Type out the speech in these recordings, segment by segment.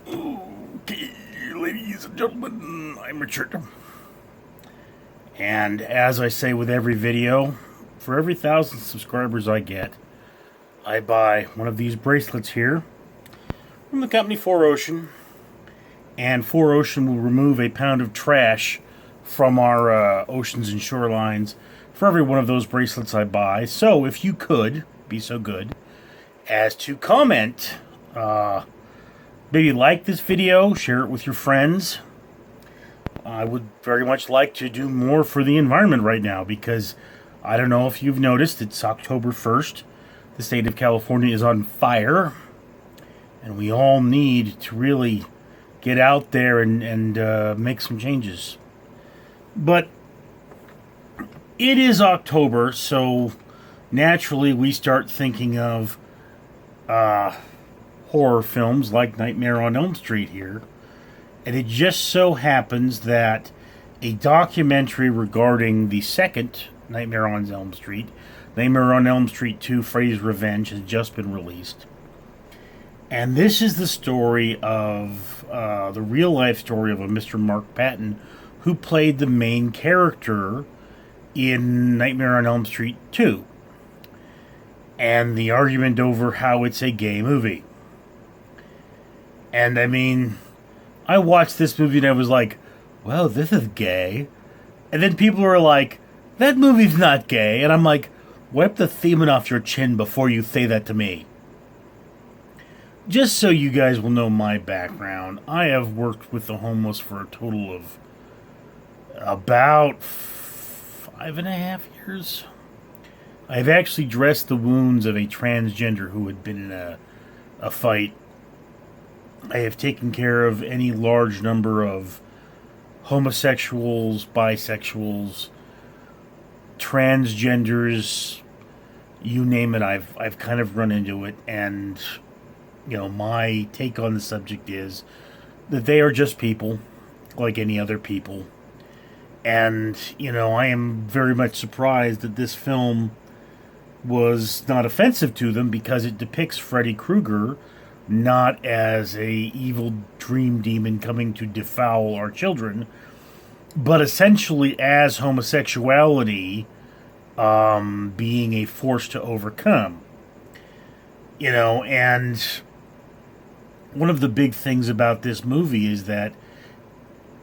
Okay, ladies and gentlemen, I'm Richard. And as I say with every video, for every 1,000 subscribers I get, I buy one of these bracelets here from the company 4Ocean. And 4Ocean will remove a pound of trash from our oceans and shorelines for every one of those bracelets I buy. So if you could be so good as to comment, maybe like this video, share it with your friends. I would very much like to do more for the environment right now because I don't know if you've noticed, it's October 1st. The state of California is on fire. And we all need to really get out there and make some changes. But it is October, so naturally we start thinking of horror films like Nightmare on Elm Street here. And it just so happens that a documentary regarding the second Nightmare on Elm Street, Nightmare on Elm Street 2, Freddy's Revenge, has just been released. And this is the story of, the real-life story of a Mr. Mark Patton, who played the main character in Nightmare on Elm Street 2. And the argument over how it's a gay movie. And I mean, I watched this movie and I was like, well, this is gay. And then people were like, that movie's not gay. And I'm like, wipe the semen off your chin before you say that to me. Just so you guys will know my background, I have worked with the homeless for a total of about 5.5 years. I've actually dressed the wounds of a transgender who had been in a fight. I have taken care of any large number of homosexuals, bisexuals, transgenders, you name it. I've kind of run into it, and you know, my take on the subject is that they are just people, like any other people. And, you know, I am very much surprised that this film was not offensive to them because it depicts Freddy Krueger not as a evil dream demon coming to defoul our children, but essentially as homosexuality being a force to overcome. You know, and one of the big things about this movie is that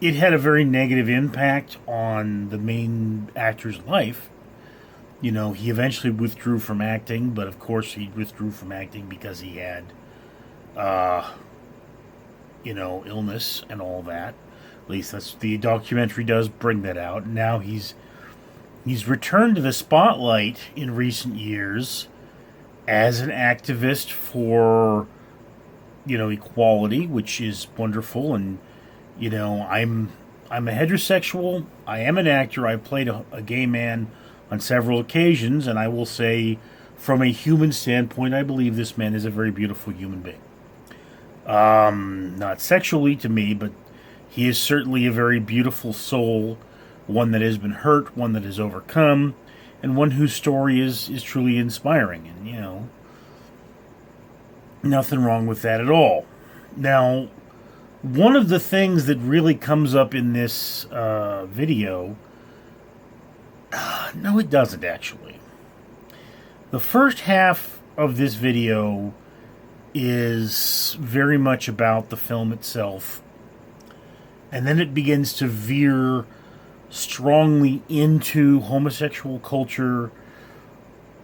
it had a very negative impact on the main actor's life. You know, he eventually withdrew from acting, but of course he withdrew from acting because he had, you know, illness and all that. At least that's the documentary does bring that out. And now he's returned to the spotlight in recent years as an activist for, you know, equality, which is wonderful. And you know, I'm a heterosexual. I am an actor. I've played a gay man on several occasions, and I will say, from a human standpoint, I believe this man is a very beautiful human being. Not sexually to me, but he is certainly a very beautiful soul, one that has been hurt, one that has overcome, and one whose story is truly inspiring. And, you know, nothing wrong with that at all. Now, one of the things that really comes up in this video, no, it doesn't actually. The first half of this video is very much about the film itself, and then it begins to veer strongly into homosexual culture.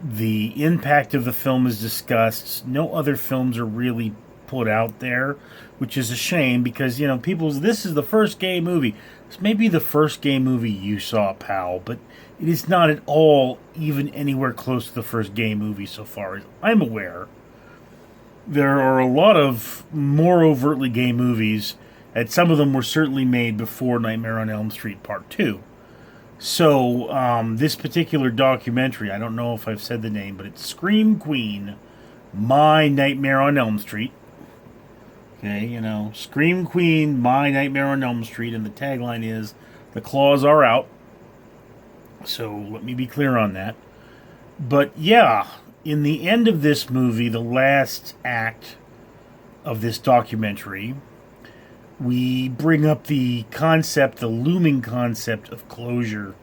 The impact of the film is discussed. No other films are really put out there, which is a shame because, you know, this is the first gay movie. This may be the first gay movie you saw, pal, but it is not at all even anywhere close to the first gay movie so far as I'm aware. There are a lot of more overtly gay movies, and some of them were certainly made before Nightmare on Elm Street Part 2. So, this particular documentary, I don't know if I've said the name, but it's Scream Queen, My Nightmare on Elm Street. Okay, you know, Scream Queen, My Nightmare on Elm Street, and the tagline is, the claws are out. So, let me be clear on that. But, yeah, in the end of this movie, the last act of this documentary, we bring up the concept, the looming concept of closure,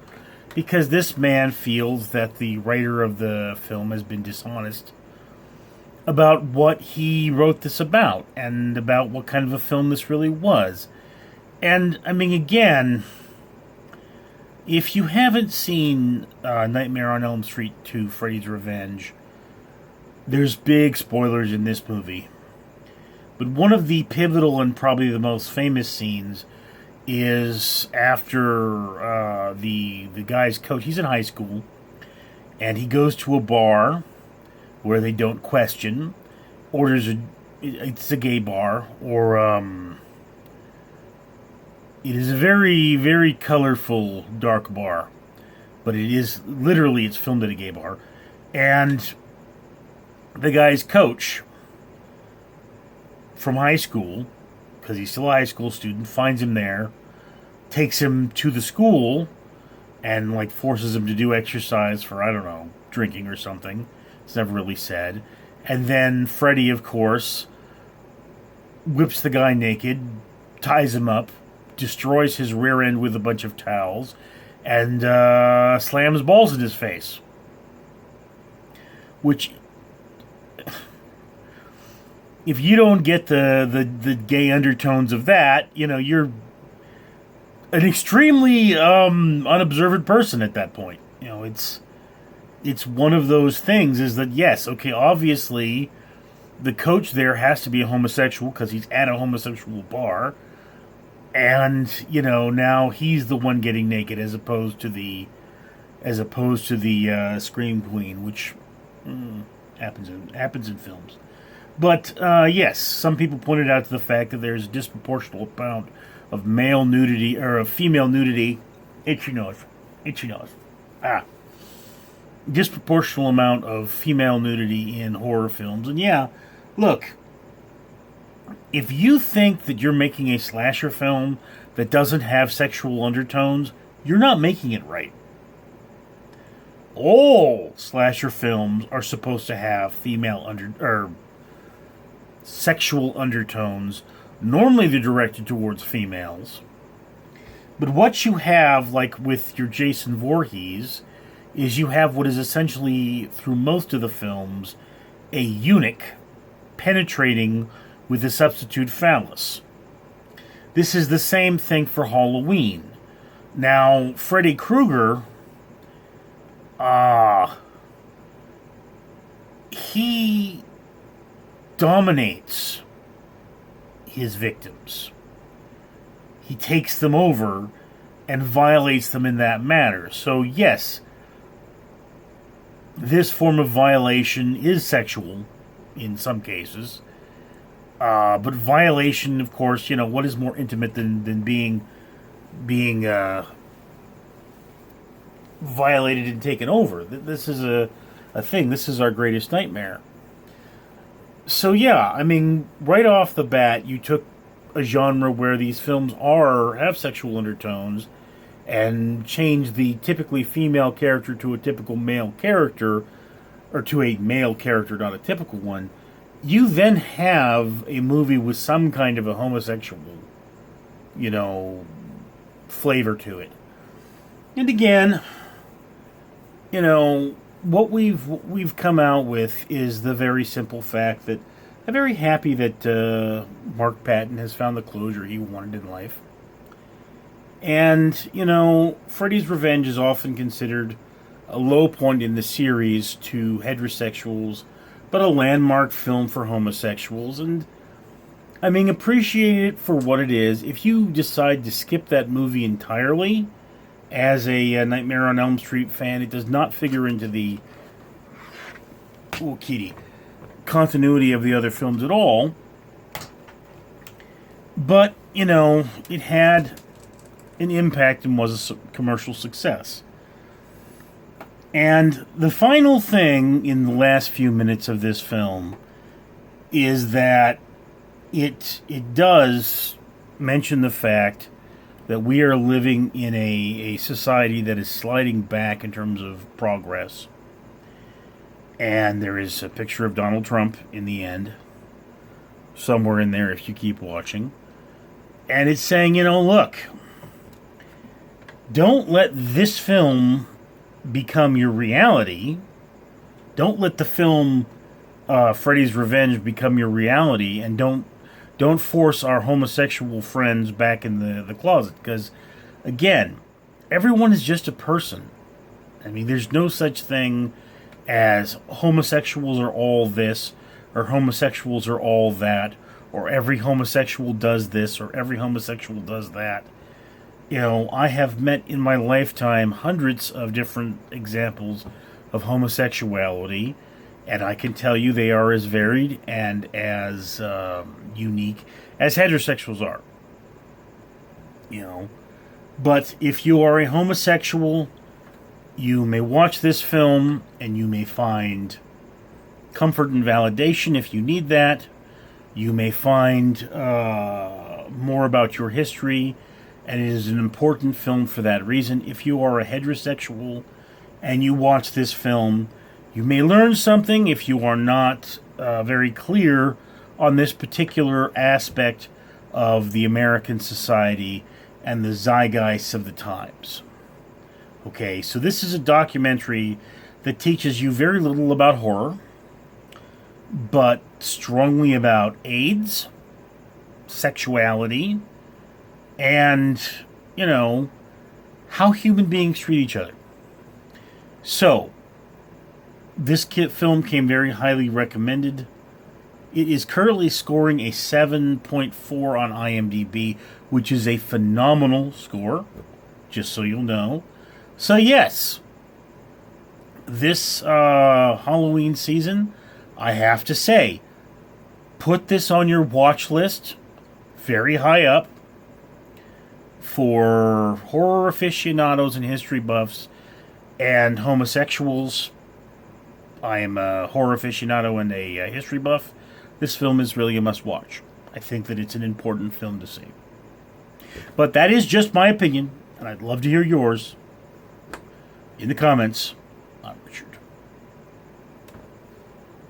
because this man feels that the writer of the film has been dishonest about what he wrote this about and about what kind of a film this really was. And, I mean, again, if you haven't seen Nightmare on Elm Street 2, Freddy's Revenge, there's big spoilers in this movie. But one of the pivotal and probably the most famous scenes is after the guy's coach, he's in high school, and he goes to a bar where they don't question, it's a gay bar, or it is a very, very colorful, dark bar, but it is, literally, it's filmed at a gay bar, and the guy's coach from high school, because he's still a high school student, finds him there, takes him to the school, and, like, forces him to do exercise for, I don't know, drinking or something. It's never really said. And then Freddy, of course, whips the guy naked, ties him up, destroys his rear end with a bunch of towels, and slams balls in his face. Which, if you don't get the gay undertones of that, you know, you're an extremely unobservant person at that point. You know, it's one of those things is that, yes, okay, obviously the coach there has to be a homosexual because he's at a homosexual bar, and, you know, now he's the one getting naked as opposed to the Scream Queen, which happens in films. But yes, some people pointed out to the fact that there's a disproportionate amount of male nudity or of female nudity. Itchy nose. Disproportional amount of female nudity in horror films. And yeah, look, if you think that you're making a slasher film that doesn't have sexual undertones, you're not making it right. All slasher films are supposed to have sexual undertones. Normally they're directed towards females. But what you have, like with your Jason Voorhees, is you have what is essentially, through most of the films, a eunuch penetrating with a substitute phallus. This is the same thing for Halloween. Now, Freddy Krueger, he dominates his victims. He takes them over and violates them in that manner. So yes, this form of violation is sexual in some cases. But violation, of course, you know, what is more intimate than being violated and taken over? This is a thing. This is our greatest nightmare. So yeah, I mean, right off the bat, you took a genre where these films have sexual undertones and changed the typically female character to a typical male character, or to a male character, not a typical one. You then have a movie with some kind of a homosexual, you know, flavor to it. And again, you know, what we've come out with is the very simple fact that I'm very happy that Mark Patton has found the closure he wanted in life. And, you know, Freddy's Revenge is often considered a low point in the series to heterosexuals, but a landmark film for homosexuals. And, I mean, appreciate it for what it is. If you decide to skip that movie entirely, as a Nightmare on Elm Street fan, it does not figure into the continuity of the other films at all. But, you know, it had an impact and was a commercial success. And the final thing in the last few minutes of this film is that it does mention the fact that we are living in a society that is sliding back in terms of progress. And there is a picture of Donald Trump in the end, somewhere in there if you keep watching. And it's saying, look, don't let this film become your reality. Don't let the film Freddy's Revenge become your reality, and don't force our homosexual friends back in the closet. Because, again, everyone is just a person. I mean, there's no such thing as homosexuals are all this, or homosexuals are all that, or every homosexual does this, or every homosexual does that. I have met in my lifetime hundreds of different examples of homosexuality, and I can tell you they are as varied and as unique as heterosexuals are. But if you are a homosexual, you may watch this film and you may find comfort and validation if you need that. You may find more about your history, and it is an important film for that reason. If you are a heterosexual and you watch this film, you may learn something if you are not very clear on this particular aspect of the American society and the zeitgeist of the times. Okay, so this is a documentary that teaches you very little about horror, but strongly about AIDS, sexuality, and, how human beings treat each other. So, this film came very highly recommended. It is currently scoring a 7.4 on IMDb, which is a phenomenal score, just so you'll know. So yes, this Halloween season, I have to say, put this on your watch list, very high up, for horror aficionados and history buffs and homosexuals. I am a horror aficionado and a history buff. This film is really a must-watch. I think that it's an important film to see. But that is just my opinion, and I'd love to hear yours in the comments.